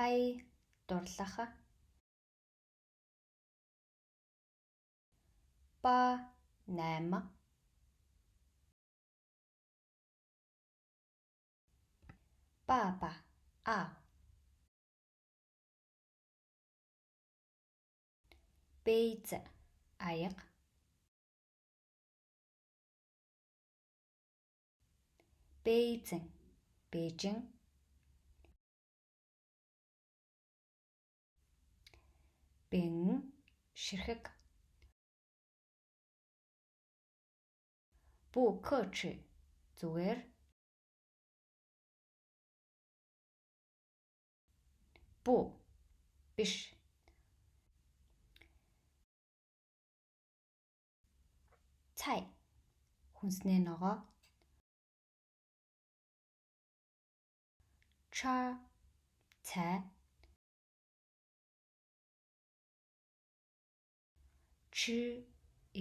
Ай дурлаха. Ба 8. Баба аав. Бэйз аяга. Бэйзэн Бээжин. Бэн ширхэг. Бу кочи зүгээр. Бу биш. Цай хүнснээ ногоо. Ча цай. Чи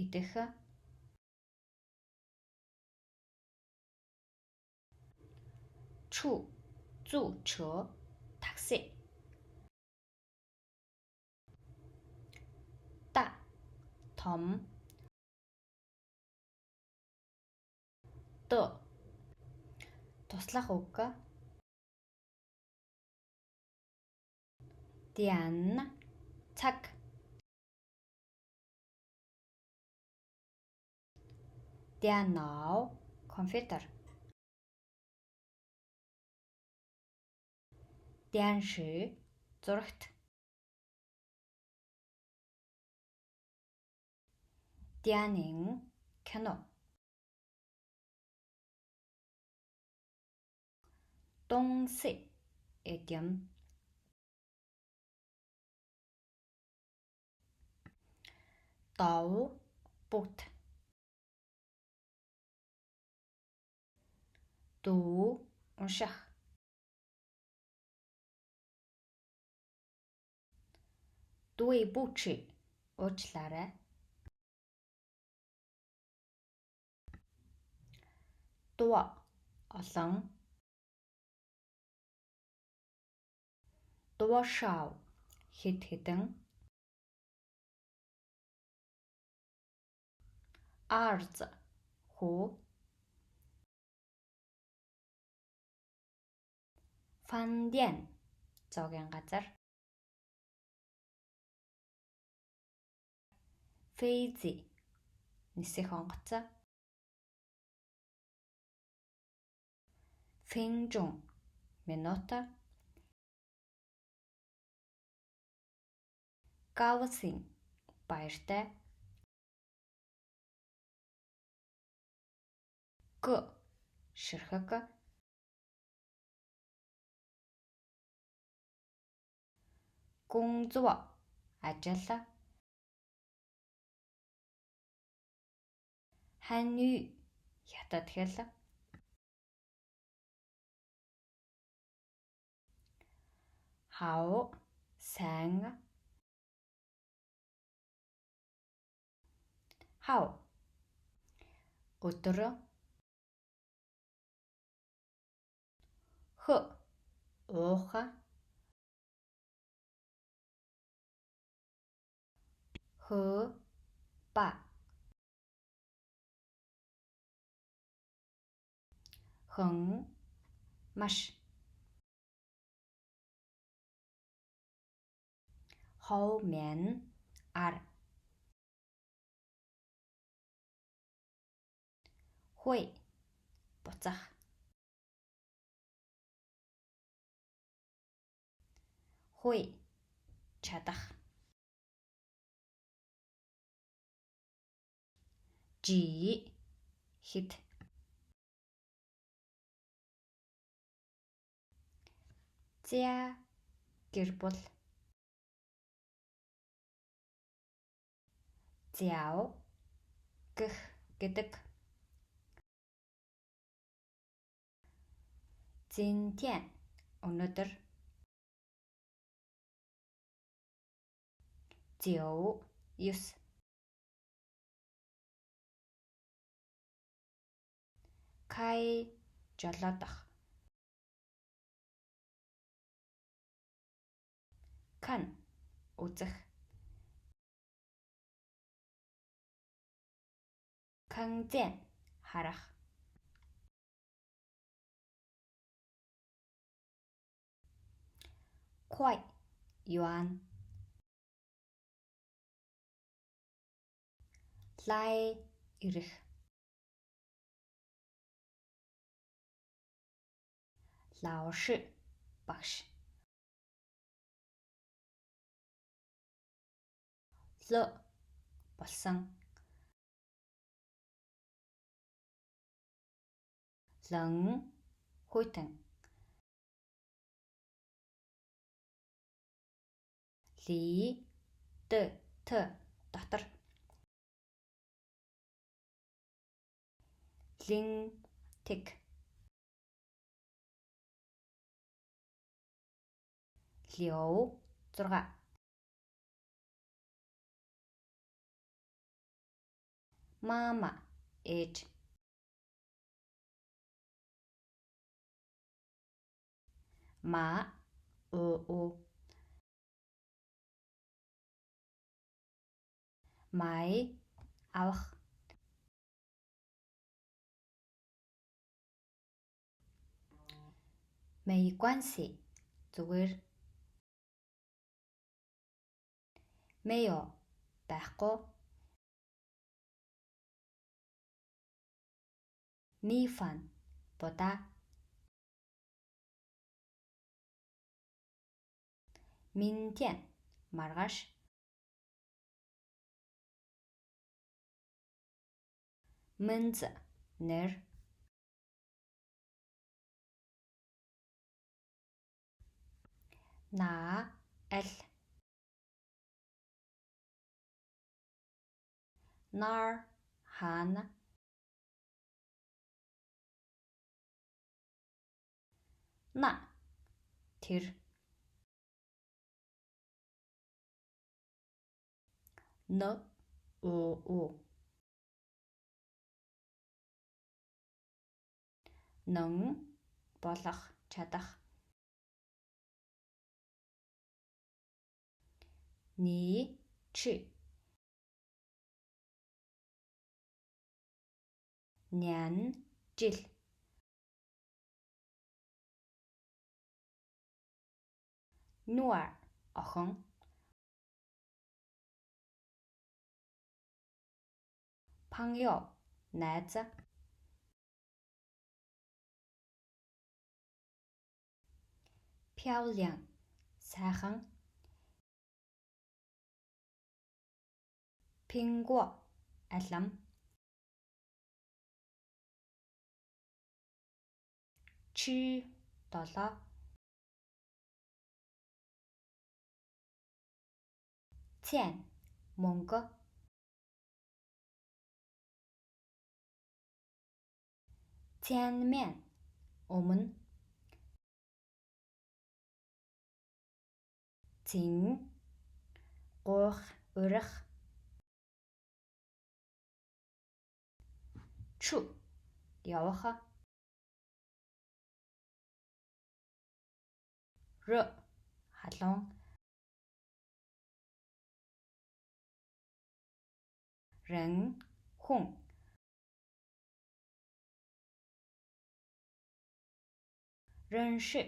идэх. Чу зүү чөө такси. Да том. Д туслах үг. Диан цаг. Дианаа компьютер. Дианши зурагт. Дианин кино. Донси эдем. Дав бүгд. Дүү унших. Дүй бүүчи уучлаарай. Дуа олон. Дуашав хэд хэдэн. Арз хүү. Фандян зоогийн газар. Фейзи нисэх онгоц. Финжун минут. Гавсин баяртай. Г ширхэг. Гүнзва ажил. Ханүй хятад хэл. Хав сайн. Хав өдөр. Хө ууха. Хö ба. Хэн маш. Хов мен ар. Хуй буцах. Хуй чадах. Жи хэд. Зя гэр бүл. Зяв гэх гэдэг. Зинтян өнөөдөр. Зяв 9. Кай жолоодох. Kan үзэх. Kanzэн харах.快yuan. Лай ирэх. Лаоши багш. Лө болсон. Лэн хүйтэн. Ли т дотор. Лин тэг. Лёв 6. Мама ээж. Ма уу. Май авах. Мэйкванси зүгээр. Мэйо байхгүй. Мифан будаа. Минтэн маргааш. Мэнз нэр. Наа аль. Нар хаана. На тэр. Н уу. Нэн болох чадах. Ни чи. Нян жил. Нуар охин. Паньё найз. Пяолянь сайхан. Пингуо алам. Чи 7. Цэн мөнгө. Цянмэн өмнө. Цин гуйх урих. Чү явах. Р халуун. Рэн хүн. Рэнши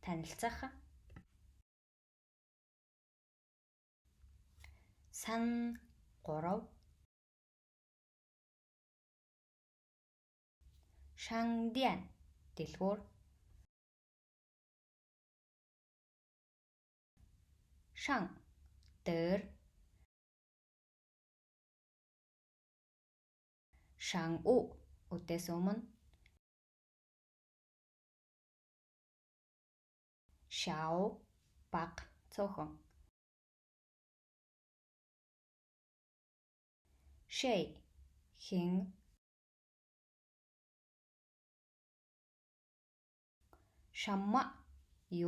танилцах. Сан 3. Шангдян дэлгүүр. Шан дээр. Шан уу үдээс өмнө. Шао баг цөөхөн. Шэй хин. Шамма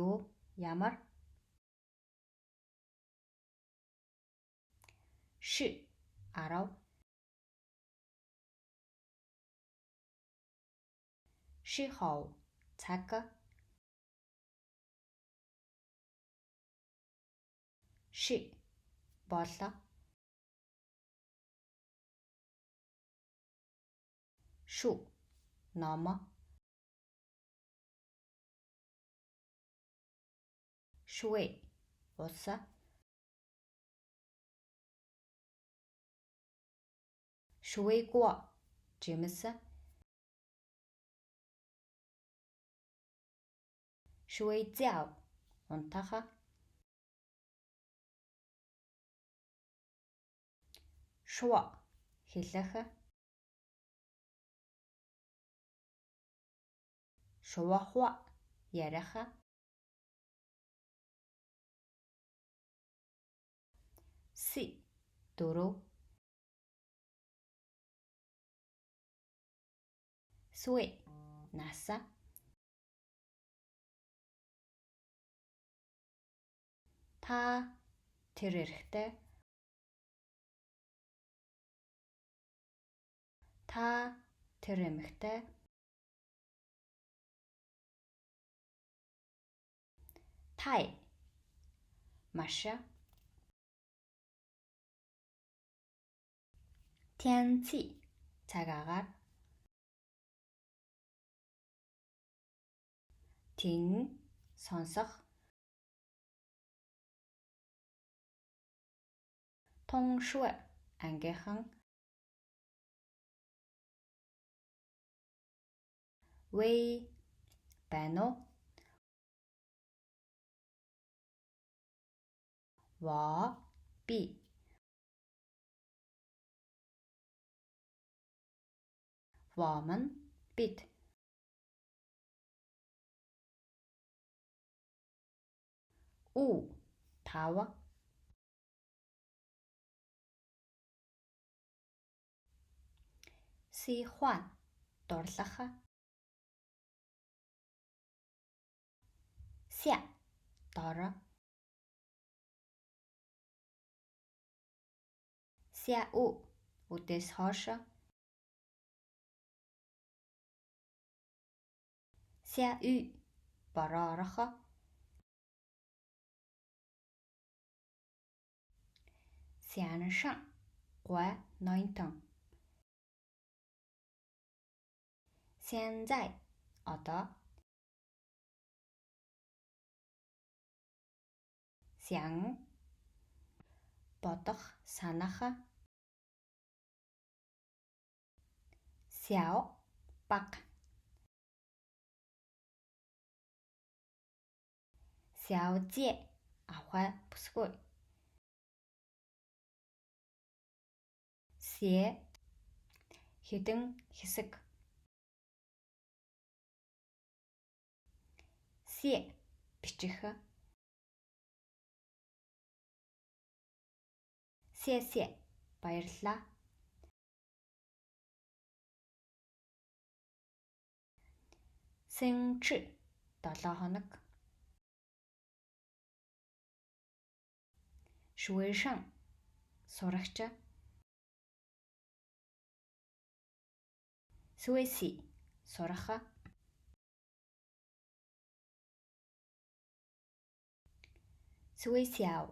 юу ямар. Ши 10. Ши хов цаг. Ши боллоо. Шу номоо. Шуэ улсаа. Шуэйгуо жимс. Шуэйзяо унтаха. Шуо хэлэх. Шуохуа ярих. Си дөрөв. Суэ нас. Та тэр эрэхтэй. Та тэр эмэгтэй. Тай маш. Тянци цаг агаар. Тин сонсох. Тоншуэ ангийнхан. Вэй байна уу? Во би. Вомон бид. У тав. Си хуан дурлах. Ся дор. Ся у үдээс хойш. Ся үй бороо орох. Сяншан гуай ноёнтон. Сянзай одоо. Сян бодох санах. Сяо баг. Сяоzie авахай бүсгүй. Сэ хэдэн хэсэг. Сэ бичих. Сэ баярлалаа. Сэнчи 7 хоног. Шуэшан сурагч. Суэси сурах. Суэсяо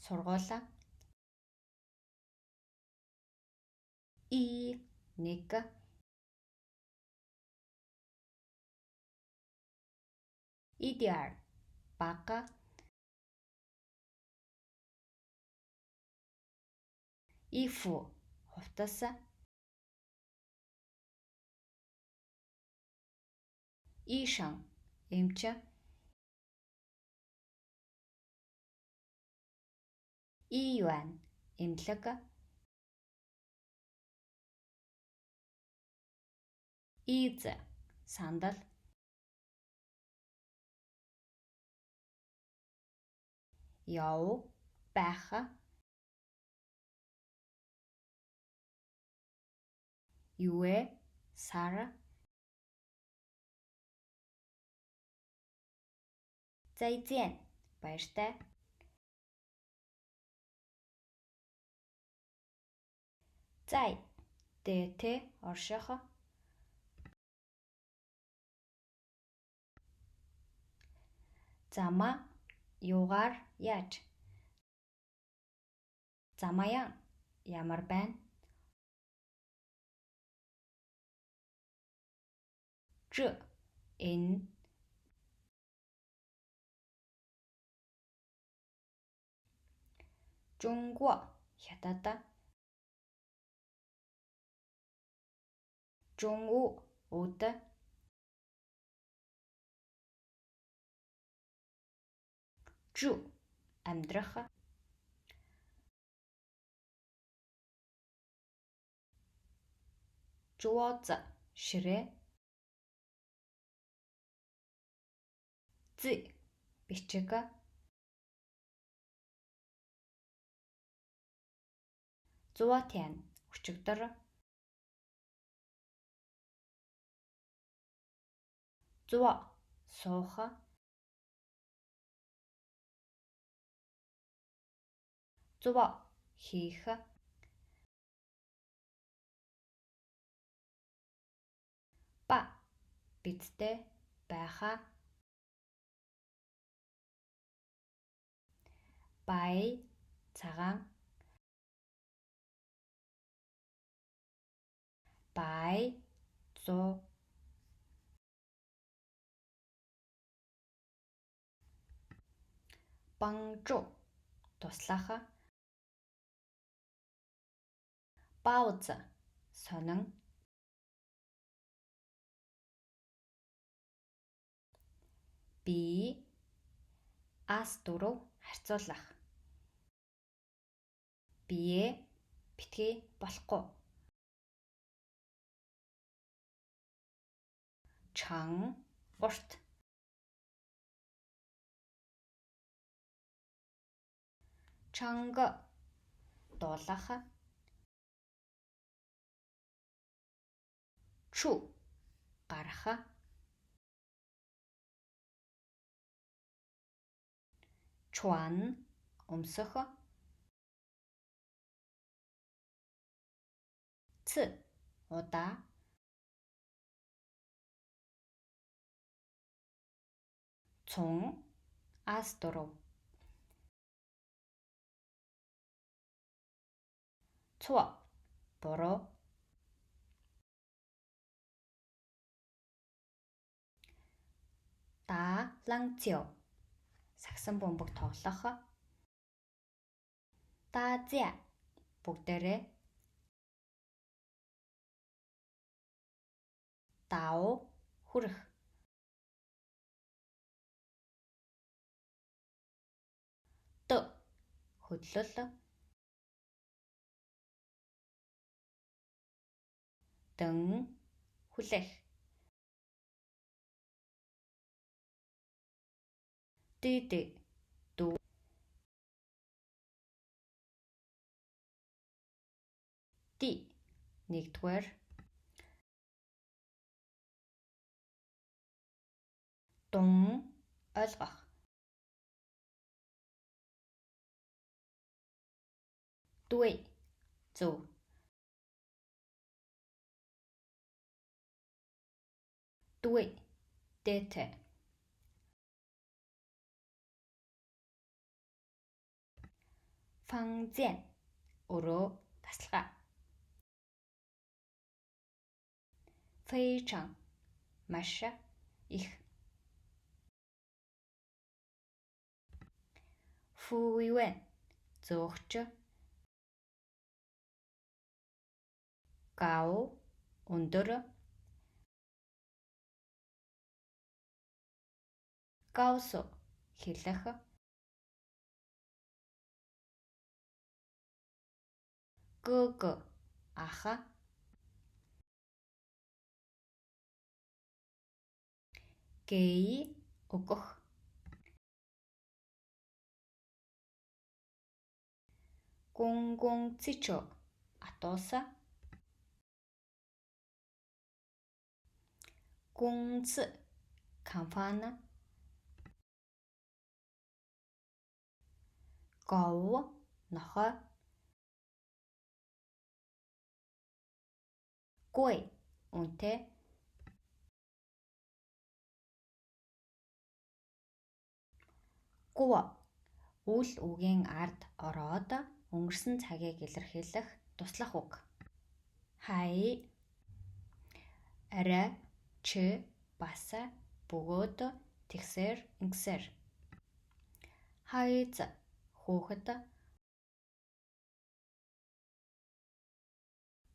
сургуулаа. И нэг. Идеал бага. Ифу хувцас. Ишан эмч. Июан эмнэлэг. Из сандал. Яв байх. Юэ сар. Зайзэн баяртай. Зай дэте орших. Зама югаар яаж. Замаяан ямар байна? З энэ. Жунгва хятад. Жунгу өд. Жу амьдрах. Жуоз ширээ. Зи бичиг. Зуатян өчигдөр. Зуа суух. Зуа хийх. Ба бидтэй байхаа. Бай цагаан. Бай 100. Бангжу туслах. Бауз сонин. Би ас дөрөв харьцуулах. Бие битгий болохгүй. Чан урт. Чанга дуулах. Чу гарах. Чуан өмсөх. Ц удаа. Цун ас дөрөв. Цуа буруу. Да лангцио сагсан бөмбөг тоглох. Даазя бүгдээрээ. Дау хүрэх. Д хөдлөл. Дан хүлээх. Дэд дүү. Ди нэгдүгээр. Дун ойлгох. Дүе зөв. Дүе дэт. Фанзян өрөө тасалгаа. Фэйчан маш их. Фуйвэн зөөгч. Гау өндөр. Гаусу хэлэх. Гг ах. Гэй өгөх. Гунгунгцичо атууса. Гунц компани. Гов нохой. Гуй үнэтэй. Гуа үл үгийн ард ороод өнгөрсөн цагийг илэрхийлэх туслах үг. Хай, арай, чи, бас, бөгөөд, тэгсээр, ингэсээр. Хайз, хүүхэд.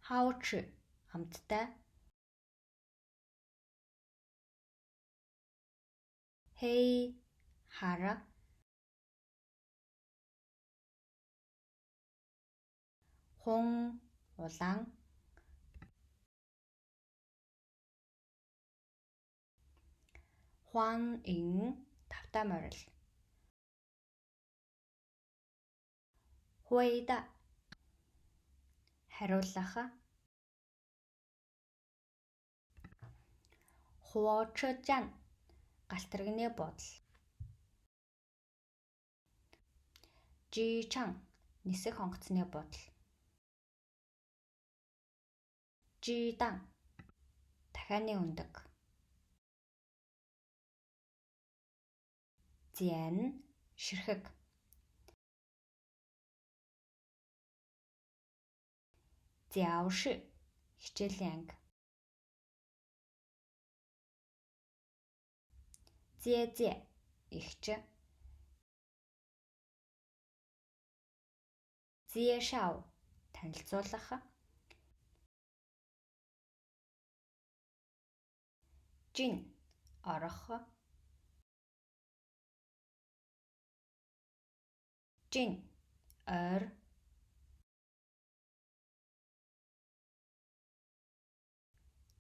Хауч, хамттай. Хей, хара. Хун, улаан. Хуан ин тавтай морил. Хуйда хариулах. Хуочжан галтэргний бодол. Жичан нисэх онгоцны бодол. Жидан дахианы өндөг. Зян ширхэг. Зявши хичээлийн анги. Зэзэ эгч. Зэшав танилцуулах. Жин орох. Жин ойр.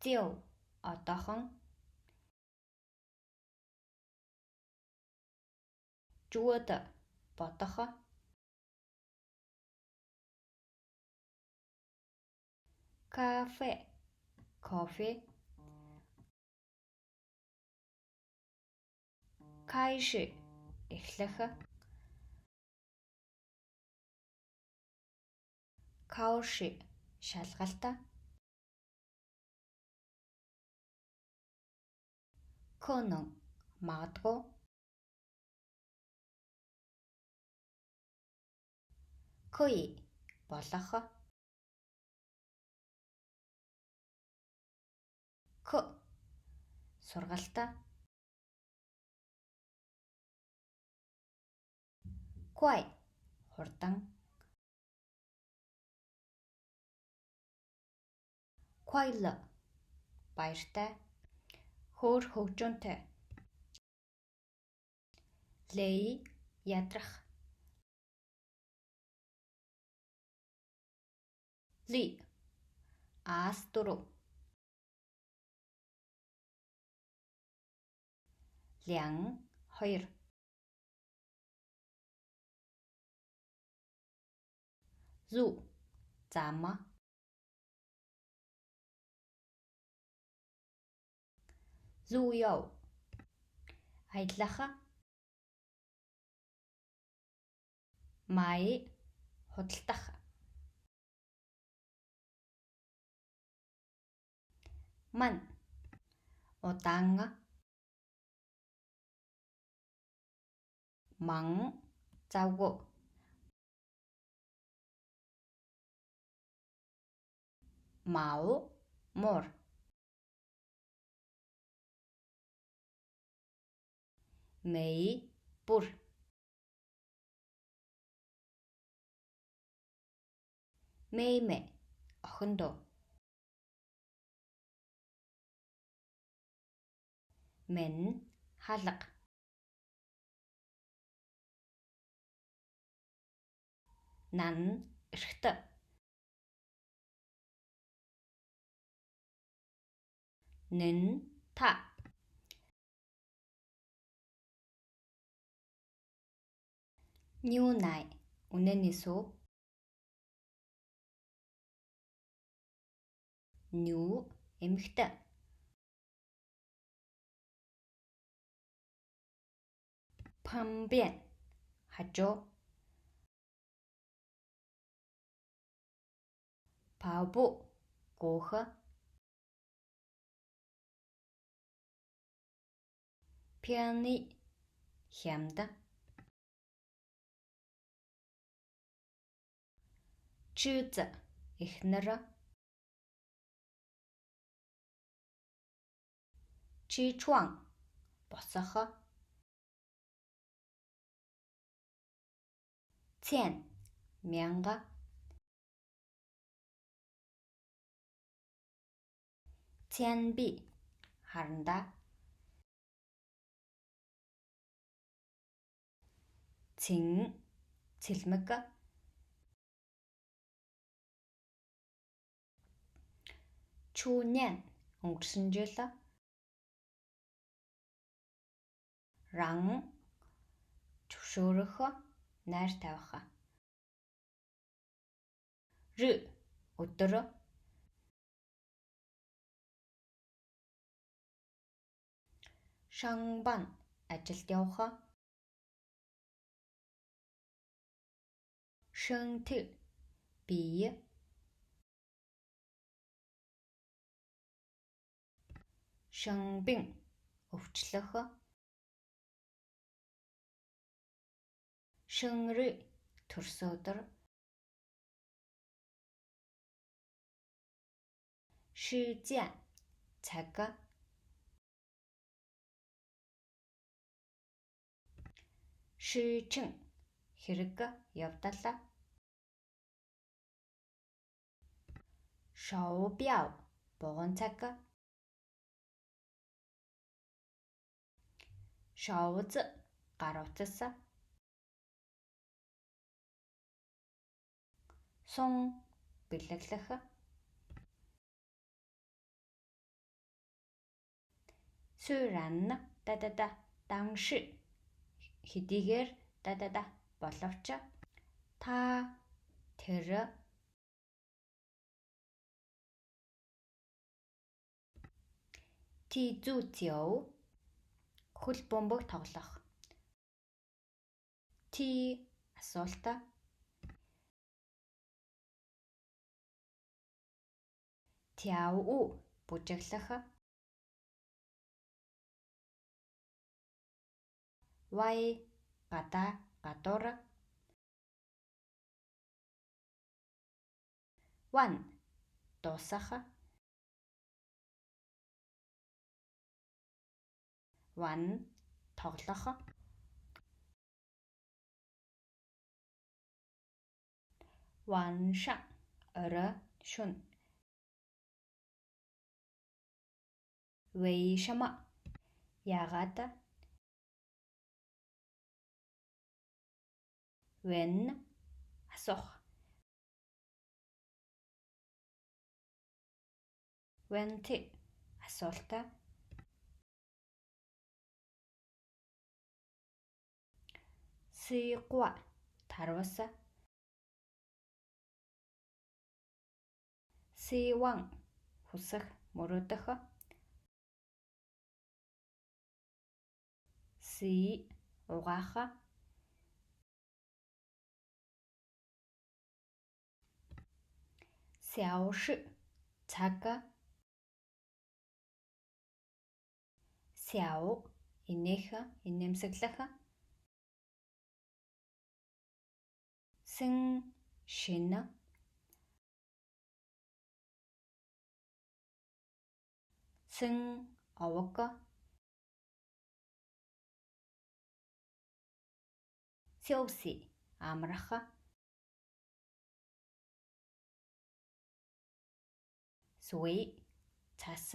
Зэв одоохон. Жууд бодох. Кафе кофе. Кайши эхлэх. Кауши шалгалт. Көнөн магадгүй. Күй болох. К сургалт. Куай хурдан. Куайл баяртай. Хөөр хөгжөөнтэй. Лей ядрах. Ли аас дөрөв. Лян хоёр. Зүү зам. Зүү яв аялах. Май худалдах. Ман удаан. Ман завгүй. Мав муур. Мэй бүр. Мэймэ охин дуу. Мэн халга. Нан эрхтэ. Нэн та. Нюнай үнэний сүү. Нүү эмэгтэй. Памбен хажуу. Павбу гоохо. Пианы хямд. Чиз эхнэр. Чичуан босох. Цэн мянга. Цэнби харандаа. Цэн цэлмэг. Чүнэн өнгөрсөн жил. Ран зөвшөөрөх, найр тавих. Рү өдөр. Шанбан ажилд явах. Шэнтэ бие. Шэнбин өвчлөх. Шэнрэ төрсөн өдөр. Шижиан цаг. Шичин хэрэг явдал. Шоубяв богон цаг. Шоуз гар утас. Сон бэлэглэх. Сүрэн дадада данши хэдийгээр дадада боловч. Та тэр. Тизүцяв хөл бөмбөг тоглох. Ти асуулт. Тяв бүжиглэх. Вай гадуур. Ван дуусах. Ван тоглох. Ваншан орой шөнө. Вэйшама яагаад. Вэн асуух. Вэнти асуулт. Сигуа тарвас. Сиван хүсэх мөрөөдөх. Си угаах. Сяоши цаг. Сяо инээх инэмсэглэх. Сэн шинэ. Сэн овог. Сёуси амрах. Суи цас.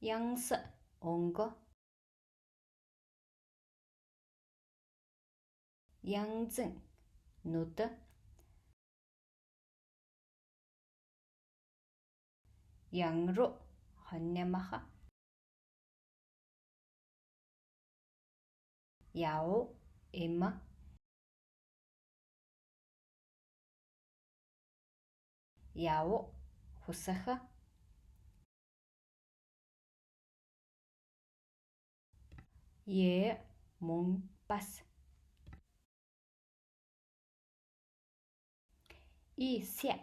Янс өнгө. Янзэн нүд. Янгру хоньямах. Яо эм. Яо хүсэх. Е мөн бас. Ися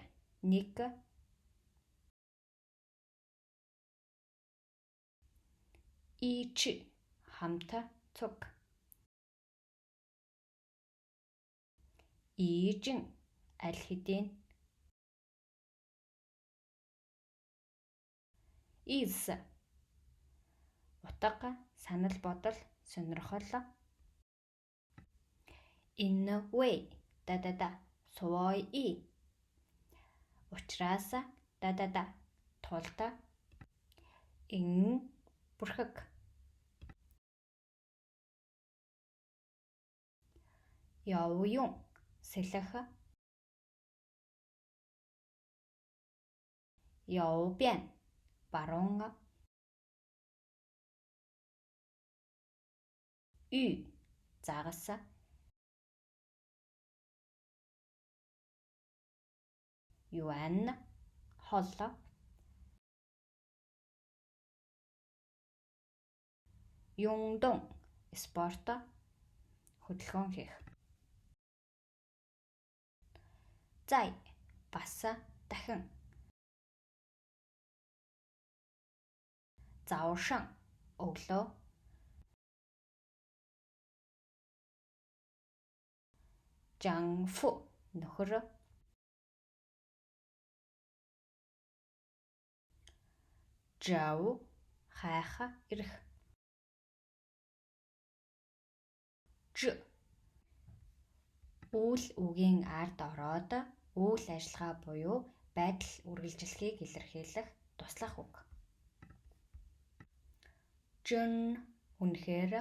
нэг. Ич хамт цуг. Ийжин аль хэдийн. Is утга санал бодол сонирхол. In a way сувой. Учраас тулд. In бүрхэг. Явъюн сэлэх. Явбян баруун. Үй загас. Юан хол. Юндон спорт хөдөлгөөн хийх. Зай бас дахин. Заушан өглөө. Жанфу нөхөр. Жав хайх ирэх. Ж үйл үгийн ард ороод үйл ажиллагаа буюу байдал үргэлжилэхийг илэрхийлэх туслах үг. Жин үнэхээр.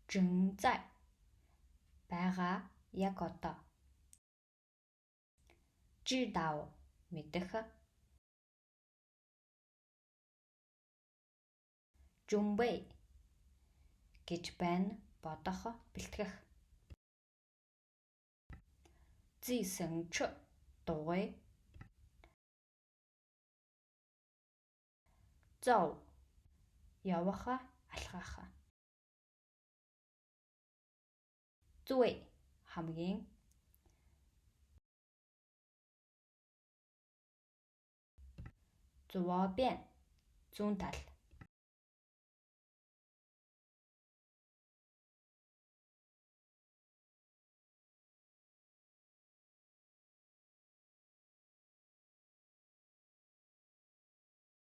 Жинзай байгаа яг одоо. Жидав мэдэх. Жумбэй гэж байна бодох бэлтгэх. Зисэнч дугуй. Зов явах алхах. Зүэ хамгийн. Зуобян зүүн тал.